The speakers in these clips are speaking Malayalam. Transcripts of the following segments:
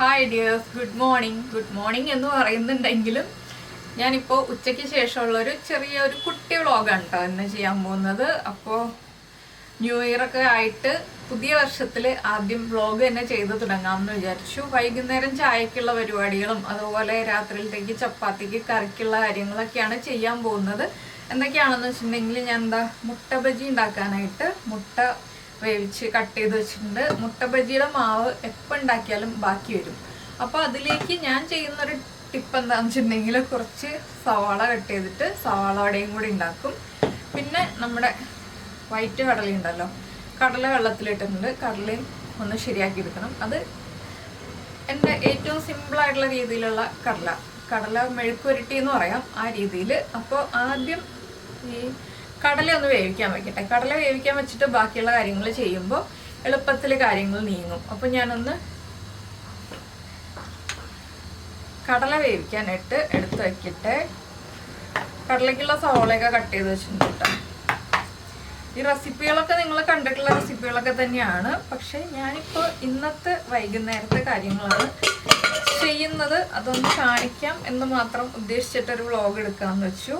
ഹായ് ഡിയേഴ്സ്, ഗുഡ് മോർണിംഗ് എന്ന് പറയുന്നുണ്ടെങ്കിലും ഞാനിപ്പോൾ ഉച്ചയ്ക്ക് ശേഷമുള്ളൊരു ചെറിയൊരു കുട്ടി വ്ളോഗാണ് കേട്ടോ ഇന്ന് ചെയ്യാൻ പോകുന്നത്. അപ്പോൾ ന്യൂ ഇയർ ഒക്കെ ആയിട്ട് പുതിയ വർഷത്തിൽ ആദ്യം വ്ളോഗ് തന്നെ ചെയ്ത് തുടങ്ങാമെന്ന് വിചാരിച്ചു. വൈകുന്നേരം ചായക്കുള്ള പരിപാടികളും അതുപോലെ രാത്രിയിലത്തേക്ക് ചപ്പാത്തിക്ക് കറിക്കുള്ള കാര്യങ്ങളൊക്കെയാണ് ചെയ്യാൻ പോകുന്നത്. എന്തൊക്കെയാണെന്ന് വെച്ചിട്ടുണ്ടെങ്കിൽ ഞാൻ മുട്ട ബജി ഉണ്ടാക്കാനായിട്ട് മുട്ട വേവിച്ച് കട്ട് ചെയ്ത് വെച്ചിട്ടുണ്ട്. മുട്ട ബജിയുടെ മാവ് എപ്പോൾ ഉണ്ടാക്കിയാലും ബാക്കി വരും. അപ്പോൾ അതിലേക്ക് ഞാൻ ചെയ്യുന്നൊരു ടിപ്പ് എന്താണെന്ന് വെച്ചിട്ടുണ്ടെങ്കിൽ കുറച്ച് സവാള കട്ട് ചെയ്തിട്ട് സവാള വടയും കൂടി ഉണ്ടാക്കും. പിന്നെ നമ്മുടെ വൈറ്റ് കടലയുണ്ടല്ലോ, കടല വെള്ളത്തിലിട്ടിട്ടുണ്ട്. കടലയും ഒന്ന് ശരിയാക്കി എടുക്കണം. അത് എൻ്റെ ഏറ്റവും സിമ്പിളായിട്ടുള്ള രീതിയിലുള്ള കടല മെഴുക്കുരുട്ടി എന്ന് പറയാം, ആ രീതിയിൽ. അപ്പോൾ ആദ്യം ഈ കടല ഒന്ന് വേവിക്കാൻ വെക്കട്ടെ. കടല വേവിക്കാൻ വെച്ചിട്ട് ബാക്കിയുള്ള കാര്യങ്ങൾ ചെയ്യുമ്പോൾ എളുപ്പത്തിൽ കാര്യങ്ങൾ നീങ്ങും. അപ്പോൾ ഞാനൊന്ന് കടല വേവിക്കാനായിട്ട് എടുത്ത് വെക്കട്ടെ. കടലയ്ക്കുള്ള സവോളയൊക്കെ കട്ട് ചെയ്ത് വെച്ചിട്ടുണ്ട് കേട്ടോ. ഈ റെസിപ്പികളൊക്കെ നിങ്ങൾ കണ്ടിട്ടുള്ള റെസിപ്പികളൊക്കെ തന്നെയാണ്, പക്ഷെ ഞാനിപ്പോൾ ഇന്നത്തെ വൈകുന്നേരത്തെ കാര്യങ്ങളാണ് ചെയ്യുന്നത്. അതൊന്ന് കാണിക്കാം എന്ന് മാത്രം ഉദ്ദേശിച്ചിട്ടൊരു വ്ളോഗ് എടുക്കാമെന്ന് വെച്ചു.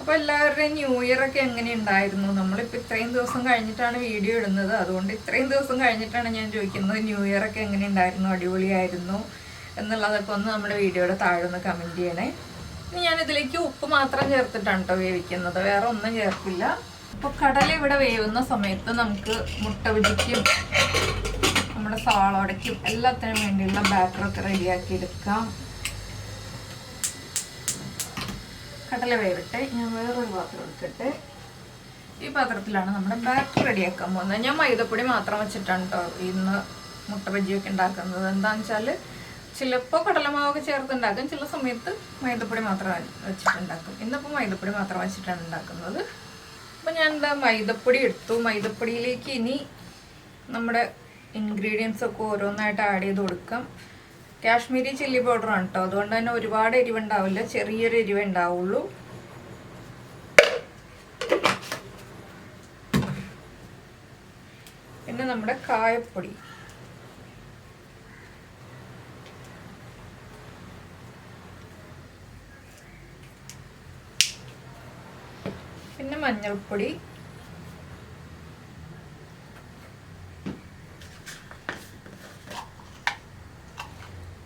അപ്പോൾ എല്ലാവരുടെയും ന്യൂ ഇയർ ഒക്കെ എങ്ങനെ ഉണ്ടായിരുന്നു? നമ്മളിപ്പോൾ ഇത്രയും ദിവസം കഴിഞ്ഞിട്ടാണ് വീഡിയോ ഇടുന്നത്, അതുകൊണ്ട് ഇത്രയും ദിവസം കഴിഞ്ഞിട്ടാണ് ഞാൻ ചോദിക്കുന്നത് ന്യൂ ഇയർ ഒക്കെ എങ്ങനെ ഉണ്ടായിരുന്നു, അടിപൊളിയായിരുന്നു എന്നുള്ളതൊക്കെ ഒന്ന് നമ്മുടെ വീഡിയോയുടെ താഴെ ഒന്ന് കമൻറ്റ് ചെയ്യണേ. ഇനി ഞാനിതിലേക്ക് ഉപ്പ് മാത്രം ചേർത്തിട്ടാണ് കേട്ടോ വേവിക്കുന്നത്, വേറെ ഒന്നും ചേർക്കില്ല. അപ്പോൾ കടല ഇവിടെ വേവുന്ന സമയത്ത് നമുക്ക് മുട്ട ബജിക്കും നമ്മുടെ സവാളോടയ്ക്കും എല്ലാത്തിനും വേണ്ടിയുള്ള ബാറ്ററൊക്കെ റെഡിയാക്കി എടുക്കാം. കടല വേവട്ടെ. ഞാൻ വേറൊരു പാത്രം എടുക്കട്ടെ. ഈ പാത്രത്തിലാണ് നമ്മുടെ ബാറ്റർ റെഡിയാക്കാൻ പോകുന്നത്. ഞാൻ മൈദപ്പൊടി മാത്രം വെച്ചിട്ടാണ് കേട്ടോ ഇന്ന് മുട്ട ബജിയൊക്കെ ഉണ്ടാക്കുന്നത്. എന്താണെന്ന് വെച്ചാൽ ചിലപ്പോൾ കടലമാവൊക്കെ ചേർത്തുണ്ടാക്കും, ചില സമയത്ത് മൈദപ്പൊടി മാത്രം വെച്ചിട്ടുണ്ടാക്കും. ഇന്നിപ്പോൾ മൈദപ്പൊടി മാത്രം വെച്ചിട്ടാണ് ഉണ്ടാക്കുന്നത്. അപ്പോൾ ഞാൻ മൈദപ്പൊടി എടുത്തു. മൈദപ്പൊടിയിലേക്ക് ഇനി നമ്മുടെ ഇൻഗ്രീഡിയൻസ് ഒക്കെ ഓരോന്നായിട്ട് ആഡ് ചെയ്ത് കൊടുക്കാം. കാശ്മീരി ചില്ലി പൗഡറാണ് കേട്ടോ, അതുകൊണ്ട് തന്നെ ഒരുപാട് എരിവുണ്ടാവില്ല, ചെറിയൊരു എരിവേ ഉണ്ടാവുള്ളൂ. പിന്നെ നമ്മുടെ കായപ്പൊടി, പിന്നെ മഞ്ഞൾപ്പൊടി,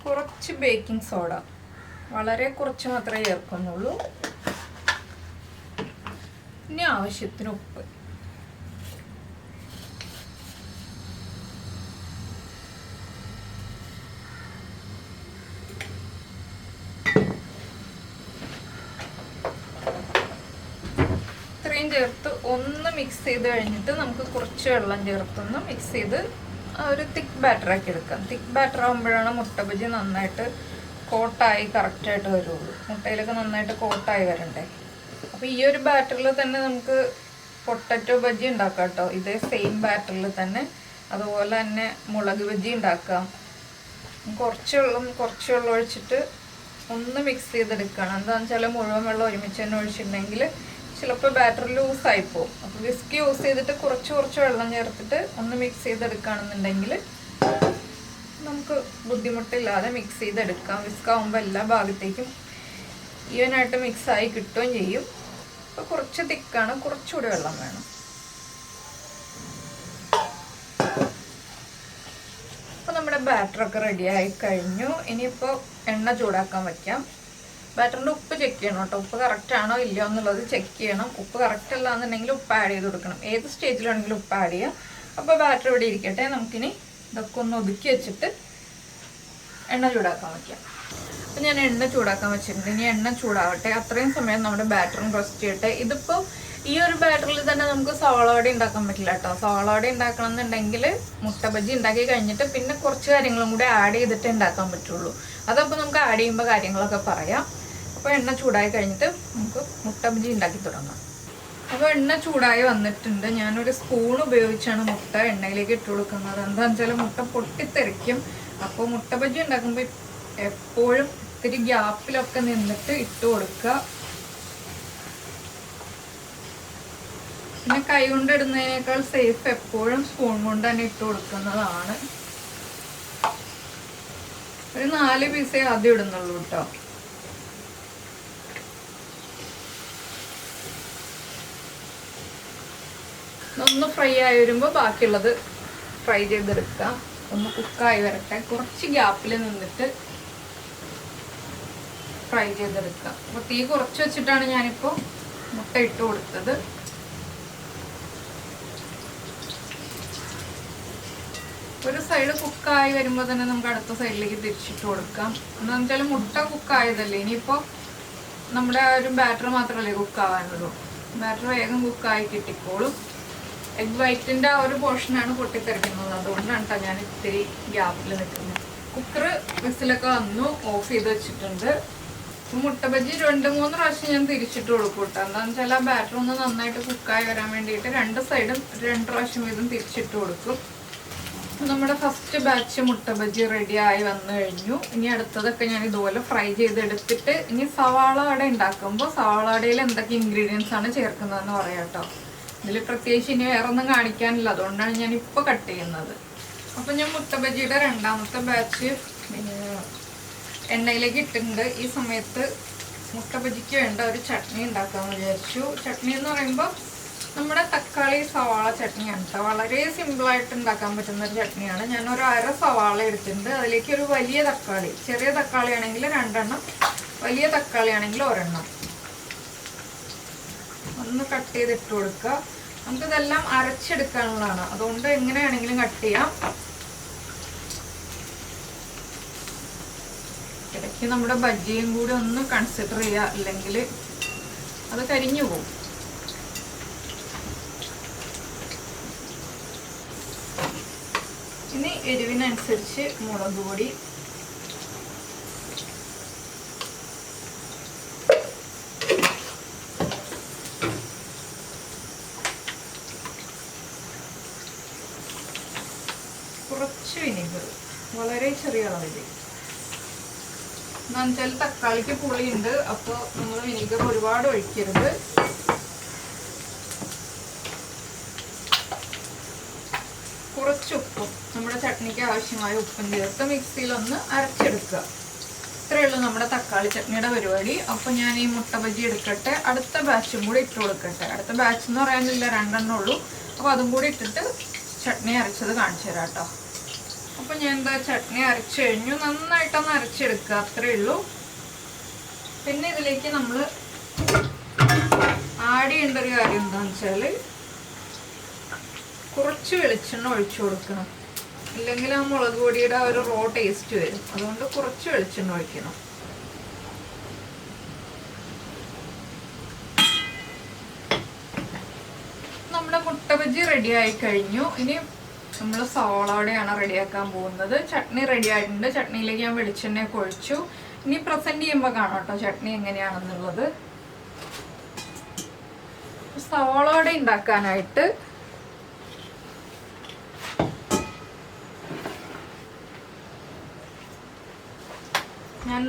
കുറച്ച് ബേക്കിംഗ് സോഡ, വളരെ കുറച്ച് മാത്രമേ ചേർക്കുന്നുള്ളൂ. ഇനി ആവശ്യത്തിന് ഉപ്പ്. ഇത്രയും ചേർത്ത് ഒന്ന് മിക്സ് ചെയ്ത് കഴിഞ്ഞിട്ട് നമുക്ക് കുറച്ച് വെള്ളം ചേർത്തൊന്ന് മിക്സ് ചെയ്ത് ഒരു തിക്ക് ബാറ്ററാക്കി എടുക്കാം. തിക്ക് ബാറ്റർ ആകുമ്പോഴാണ് മുട്ട ബജി നന്നായിട്ട് കോട്ടായി കറക്റ്റായിട്ട് വരുള്ളൂ. മുട്ടയിലൊക്കെ നന്നായിട്ട് കോട്ടായി വരണ്ടേ. അപ്പോൾ ഈ ഒരു ബാറ്ററിൽ തന്നെ നമുക്ക് പൊട്ടറ്റോ ബജി ഉണ്ടാക്കാം കേട്ടോ, ഇതേ സെയിം ബാറ്ററിൽ തന്നെ. അതുപോലെ തന്നെ മുളക് ബജി ഉണ്ടാക്കാം. കുറച്ച് വെള്ളം ഒഴിച്ചിട്ട് ഒന്ന് മിക്സ് ചെയ്തെടുക്കണം. എന്താണെന്ന് വെച്ചാൽ മുഴുവൻ വെള്ളം ഒരുമിച്ച് തന്നെ ഒഴിച്ചിട്ടുണ്ടെങ്കിൽ ചിലപ്പോൾ ബാറ്റർ ലൂസായി പോകും. അപ്പോൾ വിസ്ക് യൂസ് ചെയ്തിട്ട് കുറച്ച് വെള്ളം ചേർത്തിട്ട് ഒന്ന് മിക്സ് ചെയ്തെടുക്കുകയാണെന്നുണ്ടെങ്കിൽ നമുക്ക് ബുദ്ധിമുട്ടില്ലാതെ മിക്സ് ചെയ്തെടുക്കാം. വിസ്ക് ആകുമ്പോൾ എല്ലാ ഭാഗത്തേക്കും ഈവനായിട്ട് മിക്സായി കിട്ടുകയും ചെയ്യും. അപ്പോൾ കുറച്ച് തിക്കാണ്, കുറച്ചുകൂടി വെള്ളം വേണം. അപ്പോൾ നമ്മുടെ ബാറ്ററൊക്കെ റെഡിയായി കഴിഞ്ഞു. ഇനിയിപ്പോൾ എണ്ണ ചൂടാക്കാൻ വയ്ക്കാം. ബാറ്ററിൻ്റെ ഉപ്പ് ചെക്ക് ചെയ്യണം കേട്ടോ, ഉപ്പ് കറക്റ്റ് ആണോ ഇല്ലയോ എന്നുള്ളത് ചെക്ക് ചെയ്യണം. ഉപ്പ് കറക്റ്റ് അല്ല എന്നുണ്ടെങ്കിൽ ഉപ്പ് ആഡ് ചെയ്ത് കൊടുക്കണം. ഏത് സ്റ്റേജിലാണെങ്കിലും ഉപ്പ് ആഡ് ചെയ്യാം. അപ്പോൾ ബാറ്റർ ഇവിടെ ഇരിക്കട്ടെ. നമുക്കിനി ഇതൊക്കെ ഒന്ന് ഒതുക്കി വെച്ചിട്ട് എണ്ണ ചൂടാക്കാൻ വയ്ക്കാം. അപ്പോൾ ഞാൻ എണ്ണ ചൂടാക്കാൻ വെച്ചിട്ടുണ്ട്. ഇനി എണ്ണ ചൂടാവട്ടെ. അത്രയും സമയം നമ്മുടെ ബാറ്ററും റെസ്റ്റ് ചെയ്യട്ടെ. ഇതിപ്പോൾ ഈ ഒരു ബാറ്ററിൽ തന്നെ നമുക്ക് സവാള വട ഉണ്ടാക്കാൻ പറ്റില്ല കേട്ടോ. സവാള വട ഉണ്ടാക്കണം എന്നുണ്ടെങ്കിൽ മുട്ട ബജി ഉണ്ടാക്കി കഴിഞ്ഞിട്ട് പിന്നെ കുറച്ച് കാര്യങ്ങളും കൂടി ആഡ് ചെയ്തിട്ട് ഉണ്ടാക്കാൻ പറ്റുള്ളൂ. അതപ്പോൾ നമുക്ക് ആഡ് ചെയ്യുമ്പോൾ കാര്യങ്ങളൊക്കെ പറയാം. അപ്പോൾ എണ്ണ ചൂടായി കഴിഞ്ഞിട്ട് നമുക്ക് മുട്ട ബജി ഉണ്ടാക്കി തുടങ്ങാം. അപ്പോൾ എണ്ണ ചൂടായി വന്നിട്ടുണ്ട്. ഞാനൊരു സ്പൂൺ ഉപയോഗിച്ചാണ് മുട്ട എണ്ണയിലേക്ക് ഇട്ട് കൊടുക്കുന്നത്. എന്താണെന്ന് വെച്ചാൽ മുട്ട പൊട്ടിത്തെറിക്കും. അപ്പോൾ മുട്ട ബജി ഉണ്ടാക്കുമ്പോൾ എപ്പോഴും ഇത്തിരി ഗ്യാപ്പിലൊക്കെ നിന്നിട്ട് ഇട്ട് കൊടുക്കുക. പിന്നെ കൈ കൊണ്ട് ഇടുന്നതിനേക്കാൾ സേഫ് എപ്പോഴും സ്പൂൺ കൊണ്ട് തന്നെ ഇട്ട് കൊടുക്കുന്നതാണ്. ഒരു 4 പീസേ ആദ്യം ഇടുന്നുള്ളൂ കേട്ടോ. ഒന്ന് ഫ്രൈ ആയി വരുമ്പോൾ ബാക്കിയുള്ളത് ഫ്രൈ ചെയ്തെടുക്കാം. ഒന്ന് കുക്കായി വരട്ടെ. കുറച്ച് ഗ്യാപ്പിൽ നിന്നിട്ട് ഫ്രൈ ചെയ്തെടുക്കാം. അപ്പോൾ തീ കുറച്ച് വെച്ചിട്ടാണ് ഞാനിപ്പോൾ മുട്ട ഇട്ട് കൊടുത്തത്. ഒരു സൈഡ് കുക്കായി വരുമ്പോൾ തന്നെ നമുക്ക് അടുത്ത സൈഡിലേക്ക് തിരിച്ചിട്ട് കൊടുക്കാം. എന്താണെന്ന് വെച്ചാൽ മുട്ട കുക്കായതല്ലേ, ഇനിയിപ്പോൾ നമ്മുടെ ഒരു ബാറ്റർ മാത്രമല്ലേ കുക്കാവാനുള്ളൂ. ബാറ്റർ വേഗം കുക്കായി കിട്ടിക്കോളും. എഗ് വൈറ്റിൻ്റെ ആ ഒരു പോർഷനാണ് പൊട്ടിത്തെറിക്കുന്നത്. അതുകൊണ്ടാണ് കേട്ടോ ഞാൻ ഇത്തിരി ഗ്യാപ്പിൽ നിൽക്കുന്നത്. കുക്കർ വിസിലൊക്കെ വന്നു, ഓഫ് ചെയ്ത് വെച്ചിട്ടുണ്ട്. മുട്ട ബജ്ജി 2-3 പ്രാവശ്യം ഞാൻ തിരിച്ചിട്ട് കൊടുക്കും കേട്ടോ. എന്താണെന്ന് വെച്ചാൽ ആ ബാറ്റർ ഒന്ന് നന്നായിട്ട് കുക്കായി വരാൻ വേണ്ടിയിട്ട് 2 സൈഡും 2 പ്രാവശ്യം വീതം തിരിച്ചിട്ട് കൊടുക്കും. നമ്മുടെ ഫസ്റ്റ് ബാച്ച് മുട്ട ബജ്ജി റെഡി ആയി വന്നു കഴിഞ്ഞു. ഇനി അടുത്തതൊക്കെ ഞാൻ ഇതുപോലെ ഫ്രൈ ചെയ്തെടുത്തിട്ട് ഇനി സവാള വട ഉണ്ടാക്കുമ്പോൾ സവാള വടയിൽ എന്തൊക്കെ ഇൻഗ്രീഡിയൻസ് ആണ് ചേർക്കുന്നതെന്ന് പറയാം കേട്ടോ. ഇതിൽ പ്രത്യേകിച്ച് ഇനി വേറെ ഒന്നും കാണിക്കാനില്ല, അതുകൊണ്ടാണ് ഞാൻ ഇപ്പോൾ കട്ട് ചെയ്യുന്നത്. അപ്പോൾ ഞാൻ മുട്ട ബജ്ജിയുടെ 2ാമത്തെ ബാച്ച് എണ്ണയിലേക്ക് ഇട്ടിട്ടുണ്ട്. ഈ സമയത്ത് മുട്ട ബജ്ജിക്ക് വേണ്ട ഒരു ചട്നി ഉണ്ടാക്കാമെന്ന് വിചാരിച്ചു. ചട്നി എന്ന് പറയുമ്പോൾ നമ്മുടെ തക്കാളി സവാള ചട്നിയാണ് കേട്ടോ. വളരെ സിമ്പിളായിട്ട് ഉണ്ടാക്കാൻ പറ്റുന്ന ഒരു ചട്നിയാണ്. ഞാൻ ഒരു 1/2 സവാള എടുത്തിട്ടുണ്ട്. അതിലേക്ക് ഒരു വലിയ തക്കാളി, ചെറിയ തക്കാളി ആണെങ്കിൽ 2 എണ്ണം, വലിയ തക്കാളി ആണെങ്കിൽ 1 എണ്ണം ഒന്ന് കട്ട് ചെയ്തിട്ട് കൊടുക്കുക. നമുക്കിതെല്ലാം അരച്ചെടുക്കാനുള്ളതാണ്, അതുകൊണ്ട് എങ്ങനെയാണെങ്കിലും കട്ട് ചെയ്യാം. ഇടയ്ക്ക് നമ്മുടെ ബജ്ജിയും കൂടി ഒന്ന് കൺസിഡർ ചെയ്യുക, അല്ലെങ്കിൽ അത് കരിഞ്ഞു പോകും. ഇനി എരിവിനനുസരിച്ച് മുളക് പൊടി, കുറച്ച് വിനീഗർ, വളരെ ചെറിയ അളവിൽ. എന്താണെന്ന് വെച്ചാൽ തക്കാളിക്ക് പുളിയുണ്ട്, അപ്പോൾ നമ്മൾ വിനീഗർ ഒരുപാട് ഒഴിക്കരുത്. കുറച്ച് ഉപ്പും, നമ്മുടെ ചട്നിക്ക് ആവശ്യമായ ഉപ്പും ചേർത്ത് മിക്സിയിലൊന്ന് അരച്ചെടുക്കുക. ഇത്രയേ ഉള്ളൂ നമ്മുടെ തക്കാളി ചട്നിയുടെ പരിപാടി. അപ്പോൾ ഞാൻ ഈ മുട്ട ബജ്ജി എടുക്കട്ടെ, അടുത്ത ബാച്ചും കൂടി ഇട്ട് കൊടുക്കട്ടെ. അടുത്ത ബാച്ച് എന്ന് പറയാനില്ല, 2 എണ്ണം ഉള്ളൂ. അപ്പോൾ അതും കൂടി ഇട്ടിട്ട് ചട്നി അരച്ചത് കാണിച്ചു തരാം കേട്ടോ. അപ്പോൾ ഞാൻ എന്താ ചട്നി അരച്ചു കഴിഞ്ഞു. നന്നായിട്ടൊന്ന് അരച്ചെടുക്കുക, അത്രയേ ഉള്ളൂ. പിന്നെ ഇതിലേക്ക് നമ്മൾ ആഡ് ചെയ്യേണ്ട ഒരു കാര്യം എന്താണെന്ന് വെച്ചാൽ കുറച്ച് വെളിച്ചെണ്ണ ഒഴിച്ചു കൊടുക്കണം. ഇല്ലെങ്കിൽ ആ മുളക് പൊടിയുടെ ഒരു റോ ടേസ്റ്റ് വരും. അതുകൊണ്ട് കുറച്ച് വെളിച്ചെണ്ണ ഒഴിക്കണം. നമ്മുടെ മുട്ട ബജ്ജി റെഡി ആയി കഴിഞ്ഞു. ഇനി നമ്മൾ സവാളയോടെയാണ് റെഡിയാക്കാൻ പോകുന്നത്. ചട്നി റെഡി ആയിട്ടുണ്ട്. ചട്നിയിലേക്ക് ഞാൻ വെളിച്ചെണ്ണയൊക്കെ ഒഴിച്ചു. ഇനി പ്രസന്റ് ചെയ്യുമ്പോൾ കാണാം കേട്ടോ ചട്നി എങ്ങനെയാണെന്നുള്ളത്. സവാളയോടെ ഉണ്ടാക്കാനായിട്ട്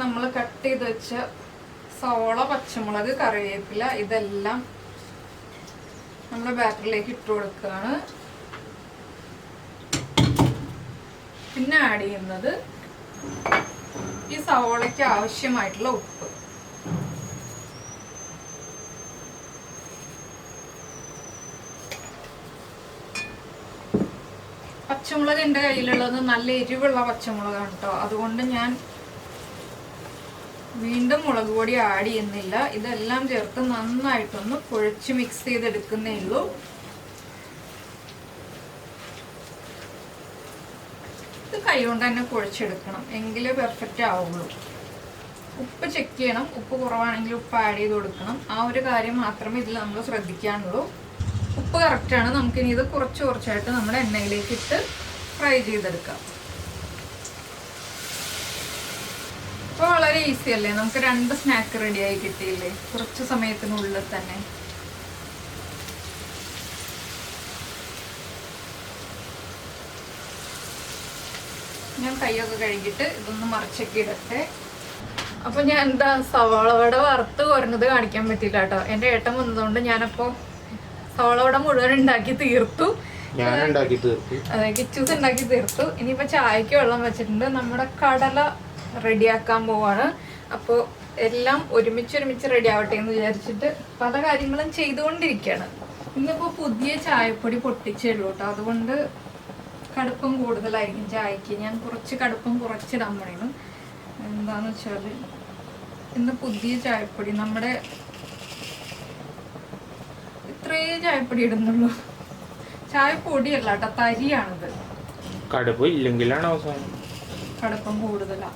നമ്മൾ കട്ട് ചെയ്ത് വെച്ച സവാള, പച്ചമുളക്, കറിവേപ്പില ഇതെല്ലാം നമ്മുടെ ബാറ്ററിലേക്ക് ഇട്ട് കൊടുക്കുകയാണ്. പിന്നെ ആഡ് ചെയ്യുന്നത് ഈ സവാളയ്ക്ക് ആവശ്യമായിട്ടുള്ള ഉപ്പ്. പച്ചമുളക് എൻ്റെ കയ്യിലുള്ളത് നല്ല എരിവുള്ള പച്ചമുളകാണ് കേട്ടോ. അതുകൊണ്ട് ഞാൻ വീണ്ടും മുളക് പൊടി ആഡ് ചെയ്യുന്നില്ല. ഇതെല്ലാം ചേർത്ത് നന്നായിട്ടൊന്ന് കുഴച്ച് മിക്സ് ചെയ്തെടുക്കുന്നേ ഉള്ളൂ. ഇത് കൈകൊണ്ട് തന്നെ കുഴച്ചെടുക്കണം, എങ്കിലേ പെർഫെക്റ്റ് ആവുള്ളൂ. ഉപ്പ് ചെക്ക് ചെയ്യണം. ഉപ്പ് കുറവാണെങ്കിൽ ഉപ്പ് ആഡ് ചെയ്ത് കൊടുക്കണം. ആ ഒരു കാര്യം മാത്രമേ ഇതിൽ നമ്മൾ ശ്രദ്ധിക്കാനുള്ളൂ. ഉപ്പ് കറക്റ്റാണ്. നമുക്കിനി ഇത് കുറച്ച് കുറച്ചായിട്ട് നമ്മുടെ എണ്ണയിലേക്ക് ഇട്ട് ഫ്രൈ ചെയ്തെടുക്കാം. അപ്പോൾ വളരെ ഈസി അല്ലേ, നമുക്ക് 2 സ്നാക്ക് റെഡിയായി കിട്ടിയില്ലേ കുറച്ച് സമയത്തിനുള്ളിൽ തന്നെ. ഞാൻ കൈയൊക്കെ കഴുകിയിട്ട് ഇതൊന്ന് മറിച്ചൊക്കെ ഇടട്ടെ. അപ്പോൾ ഞാൻ എന്താ സവാള വട വറുത്ത് കുറഞ്ഞത് കാണിക്കാൻ പറ്റില്ല കേട്ടോ. എൻ്റെ ഏട്ടൻ വന്നതുകൊണ്ട് ഞാനപ്പോൾ സവാള വട മുഴുവൻ ഉണ്ടാക്കി തീർത്തു. അതെ, കിച്ചൂസ് ഉണ്ടാക്കി തീർത്തു. ഇനിയിപ്പോൾ ചായക്ക് വെള്ളം വെച്ചിട്ടുണ്ട്. നമ്മുടെ കടല റെഡിയാക്കാൻ പോവാണ്. അപ്പോൾ എല്ലാം ഒരുമിച്ച് റെഡി ആവട്ടെ എന്ന് വിചാരിച്ചിട്ട് പല കാര്യങ്ങളും ചെയ്തുകൊണ്ടിരിക്കുകയാണ്. ഇന്നിപ്പോൾ പുതിയ ചായപ്പൊടി പൊട്ടിച്ചുള്ളൂ കേട്ടോ, അതുകൊണ്ട് കടുപ്പം കൂടുതലായിരിക്കും ചായക്ക്. ഞാൻ കുറച്ച് കടുപ്പം കുറച്ചിടാൻ പണിയുന്നു. എന്താന്ന് വെച്ചാൽ ഇന്ന് പുതിയ ചായപ്പൊടി, നമ്മുടെ ഇത്രയേ ചായപ്പൊടി ഇടുന്നുള്ളൂ. ചായപ്പൊടിയല്ല കേട്ടോ, തരിയാണിത്. കടുപ്പം ഇല്ലെങ്കിലാണ് അവസാനം കടുപ്പം കൂടുതലാ.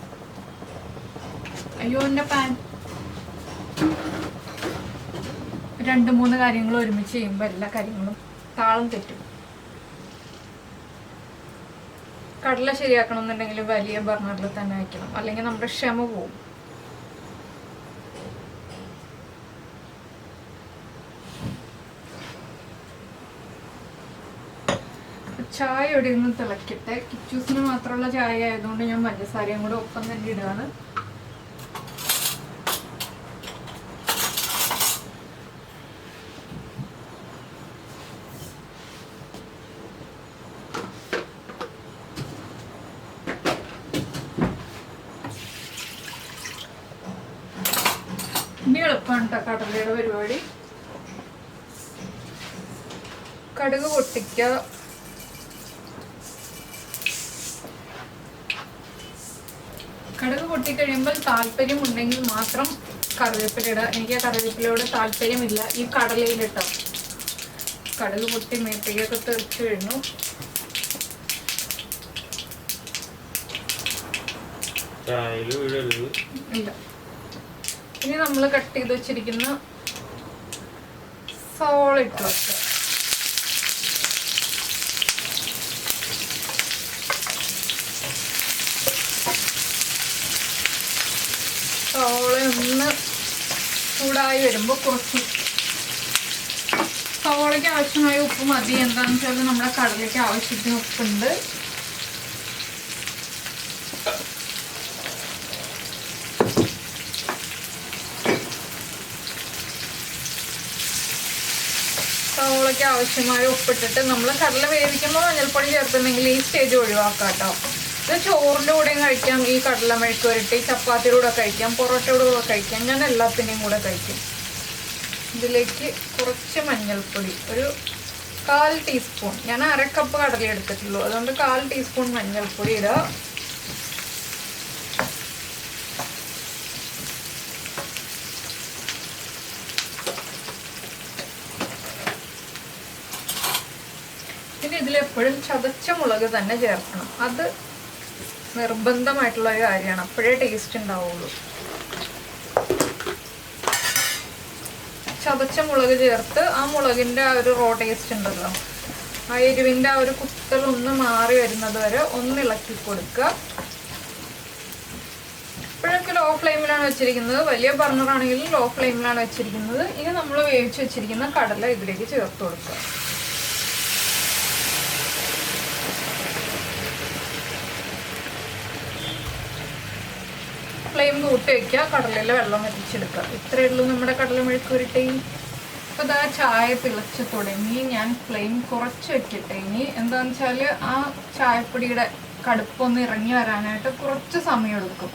അയ്യോ എൻ്റെ പാൻ. 2-3 കാര്യങ്ങൾ ഒരുമിച്ച് ചെയ്യുമ്പോൾ എല്ലാ കാര്യങ്ങളും താളം തെറ്റും. കടല ശരിയാക്കണം എന്നുണ്ടെങ്കിൽ വലിയ ബർണറിൽ തന്നെ വയ്ക്കണം, അല്ലെങ്കിൽ നമ്മുടെ ക്ഷമ പോവും. ചായ ഇവിടെ നിന്ന് തിളക്കട്ടെ. കിച്ചൂസിന് മാത്രമുള്ള ചായ ആയതുകൊണ്ട് ഞാൻ പഞ്ചസാരയും കൂടെ ഒപ്പം തന്നെ ഇടുകയാണ്. ഇനി എളുപ്പമാണ് കേട്ടോ കടലയുടെ പരിപാടി. കടുക് പൊട്ടിക്കുക. കടുക് പൊട്ടിക്കഴിയുമ്പോൾ താല്പര്യം ഉണ്ടെങ്കിൽ മാത്രം കറിവേപ്പില ഇടുക. എനിക്ക് ആ കറിവേപ്പിലയോട് താല്പര്യമില്ല. ഈ കടലയിലിട്ടോ കടുക് പൊട്ടി മേത്തേക്കൊക്കെ തെറിച്ച് കഴിഞ്ഞു. ഇല്ല. ഇനി നമ്മൾ കട്ട് ചെയ്ത് വെച്ചിരിക്കുന്ന സവാള ഇട്ട് വെക്കുക. സവാള ഒന്ന് ചൂടായി വരുമ്പോൾ കുറച്ച് സവാളയ്ക്ക് ആവശ്യമായ ഉപ്പ് മതി. എന്താണെന്ന് വെച്ചാൽ നമ്മുടെ കടലയ്ക്ക് ആവശ്യത്തിന് ഉപ്പുണ്ട്. സവാളയ്ക്ക് ആവശ്യമായ ഉപ്പിട്ടിട്ട് നമ്മൾ കടല വേവിക്കുമ്പോൾ മഞ്ഞൾപ്പൊടി ചേർത്തുണ്ടെങ്കിൽ ഈ സ്റ്റേജ് ഒഴിവാക്കാം കേട്ടോ. ഇത് ചോറിൻ്റെ കൂടെയും കഴിക്കാം, ഈ കടല മെഴുക്ക് വരട്ടി ചപ്പാത്തിയുടെ കൂടെ കഴിക്കാം, പൊറോട്ടയുടെ കൂടെ കഴിക്കാം. ഞാൻ എല്ലാത്തിൻ്റെയും കൂടെ കഴിക്കും. ഇതിലേക്ക് കുറച്ച് മഞ്ഞൾപ്പൊടി, ഒരു 1/4 ടീസ്പൂൺ. ഞാൻ 1/2 കപ്പ് കടല എടുത്തിട്ടുള്ളൂ, അതുകൊണ്ട് 1/4 ടീസ്പൂൺ മഞ്ഞൾപ്പൊടി ഇടുക. പിന്നെ ഇതിലെപ്പോഴും ചതച്ച മുളക് തന്നെ ചേർക്കണം. അത് നിർബന്ധമായിട്ടുള്ള ഒരു കാര്യമാണ്, അപ്പോഴേ ടേസ്റ്റ് ഉണ്ടാവുള്ളൂ. ചതച്ച മുളക് ചേർത്ത് ആ മുളകിൻ്റെ ആ ഒരു റോ ടേസ്റ്റ് ഉണ്ടല്ലോ, ആ എരിവിൻ്റെ ആ ഒരു കുത്തൽ ഒന്ന് മാറി വരുന്നത് വരെ ഒന്ന് ഇളക്കി കൊടുക്കുക. ഇപ്പോഴൊക്കെ ലോ ഫ്ലെയിമിലാണ് വെച്ചിരിക്കുന്നത്. വലിയ ബർണറാണെങ്കിൽ ലോ ഫ്ലെയിമിലാണ് വെച്ചിരിക്കുന്നത്. ഇനി നമ്മൾ വേവിച്ച് വെച്ചിരിക്കുന്ന കടല ഇതിലേക്ക് ചേർത്ത് കൊടുക്കുക. ഫ്ലെയിം കൂട്ടി വയ്ക്കുക, കടലയിൽ വെള്ളം വറ്റിച്ചെടുക്കുക. ഇത്രയേ ഉള്ളൂ നമ്മുടെ കടല മെഴുക്ക് വരട്ടി. അപ്പോൾ ഇതാ ചായ തിളച്ച് തുടങ്ങി. ഞാൻ ഫ്ലെയിം കുറച്ച് വെക്കട്ടെ. ഇനി എന്താണെന്ന് വെച്ചാൽ ആ ചായപ്പൊടിയുടെ കടുപ്പൊന്ന് ഇറങ്ങി വരാനായിട്ട് കുറച്ച് സമയം എടുക്കും.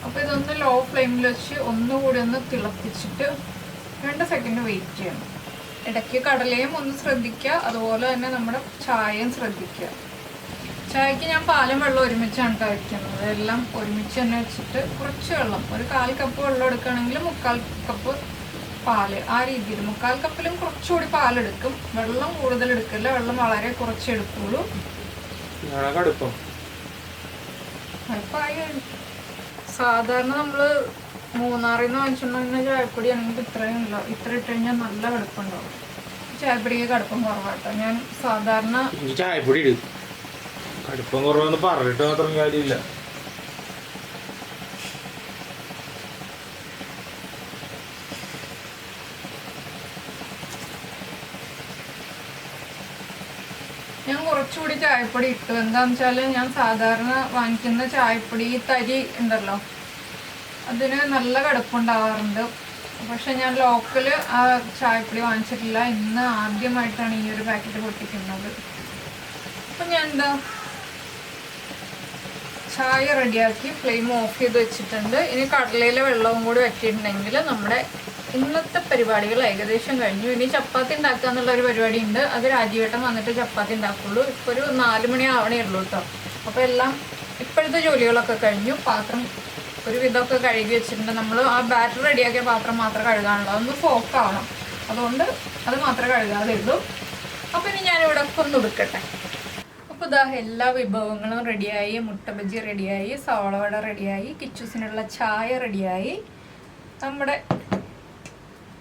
അപ്പോൾ ഇതൊന്ന് ലോ ഫ്ലെയിമിൽ വെച്ച് ഒന്നുകൂടി ഒന്ന് തിളപ്പിച്ചിട്ട് 2 സെക്കൻഡ് വെയിറ്റ് ചെയ്യണം. ഇടയ്ക്ക് കടലയും ഒന്ന് ശ്രദ്ധിക്കുക, അതുപോലെ തന്നെ നമ്മുടെ ചായയും ശ്രദ്ധിക്കുക. ചായക്ക് ഞാൻ പാലും വെള്ളം ഒരുമിച്ചാണ് കഴിക്കുന്നത്. എല്ലാം ഒരുമിച്ച് തന്നെ വെച്ചിട്ട് കുറച്ച് വെള്ളം, ഒരു 1/4 കപ്പ് വെള്ളം എടുക്കുകയാണെങ്കിൽ 3/4 കപ്പ് പാല്, ആ രീതിയിൽ 3/4 കപ്പിലും കുറച്ചുകൂടി പാലെടുക്കും. വെള്ളം കൂടുതൽ എടുക്കില്ല, വെള്ളം വളരെ കുറച്ച് എടുക്കുള്ളൂ. സാധാരണ നമ്മൾ മൂന്നാറിൽ നിന്ന് വാങ്ങിച്ചിട്ടുണ്ടെങ്കിൽ ചായപ്പൊടി ആണെങ്കിൽ ഇത്രയും ഇല്ല. ഇത്ര ഇട്ട് കഴിഞ്ഞാൽ നല്ല കടുപ്പുണ്ടാവും. ചായപ്പൊടിക്ക് കടുപ്പം കുറവാട്ടോ. ഞാൻ സാധാരണ ചായപ്പൊടി കടുപ്പം കുറവെന്ന് പറഞ്ഞിട്ട് മാത്രം കാര്യമില്ല. ഞാൻ കുറച്ചുകൂടി ചായപ്പൊടി ഇട്ടു. എന്താണെന്ന് വെച്ചാൽ ഞാൻ സാധാരണ വാങ്ങിക്കുന്ന ചായപ്പൊടി തരി ഉണ്ടല്ലോ, അതിന് നല്ല കടുപ്പുണ്ടാവാറുണ്ട്. പക്ഷെ ഞാൻ ലോക്കല് ആ ചായപ്പൊടി വാങ്ങിച്ചിട്ടില്ല. ഇന്ന് ആദ്യമായിട്ടാണ് ഈ ഒരു പാക്കറ്റ് പൊട്ടിക്കുന്നത്. അപ്പം ഞാൻ എന്താ ചായ റെഡിയാക്കി ഫ്ലെയിം ഓഫ് ചെയ്ത് വെച്ചിട്ടുണ്ട്. ഇനി കടലയിലെ വെള്ളവും കൂടി വെച്ചിട്ടുണ്ടെങ്കിൽ നമ്മുടെ ഇന്നത്തെ പരിപാടികൾ ഏകദേശം കഴിഞ്ഞു. ഇനി ചപ്പാത്തി ഉണ്ടാക്കുക എന്നുള്ളൊരു പരിപാടി ഉണ്ട്. അത് രാജീവേട്ടൻ വന്നിട്ട് ചപ്പാത്തി ഉണ്ടാക്കുള്ളൂ. ഇപ്പോൾ ഒരു 4 മണി ആവണേ ഉള്ളൂ കേട്ടോ. അപ്പോൾ എല്ലാം ഇപ്പോഴത്തെ ജോലികളൊക്കെ കഴിഞ്ഞു. പാത്രം ഒരു വിധമൊക്കെ കഴുകി വെച്ചിട്ടുണ്ട്. നമ്മൾ ആ ബാറ്റർ റെഡിയാക്കിയ പാത്രം മാത്രം കഴുകാനുള്ളൂ. അതൊന്ന് ഫോക്കാവണം, അതുകൊണ്ട് അത് മാത്രമേ കഴുകാതെ ഉള്ളൂ. അപ്പോൾ ഇനി ഞാനിവിടെ ഒന്ന് എടുക്കട്ടെ. അപ്പോൾ ഇതാ എല്ലാ വിഭവങ്ങളും റെഡിയായി. മുട്ട ബജി റെഡിയായി, സവാള വട റെഡിയായി, കിച്ചൂസിനുള്ള ചായ റെഡിയായി. നമ്മുടെ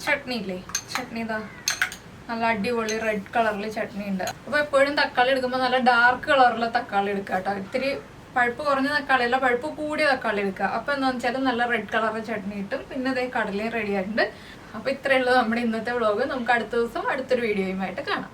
ചട്നി ഇല്ലേ, ചട്നി ഇതാ നല്ല അടിപൊളി റെഡ് കളറിൽ ചട്നി ഉണ്ട്. അപ്പോൾ എപ്പോഴും തക്കാളി എടുക്കുമ്പോൾ നല്ല ഡാർക്ക് കളറിലെ തക്കാളി എടുക്കുക കേട്ടോ. ഇത്തിരി പഴുപ്പ് കുറഞ്ഞ തക്കാളിയല്ല, പഴുപ്പ് കൂടിയ തക്കാളി എടുക്കുക. അപ്പോൾ എന്താണെന്ന് വെച്ചാൽ നല്ല റെഡ് കളറിൽ ചട്നി കിട്ടും. പിന്നെ അതേ കടലയും റെഡി ആയിട്ടുണ്ട്. അപ്പോൾ ഇത്രയേ ഉള്ളൂ നമ്മുടെ ഇന്നത്തെ വ്ളോഗ്. നമുക്ക് അടുത്ത ദിവസം അടുത്തൊരു വീഡിയോയുമായിട്ട് കാണാം.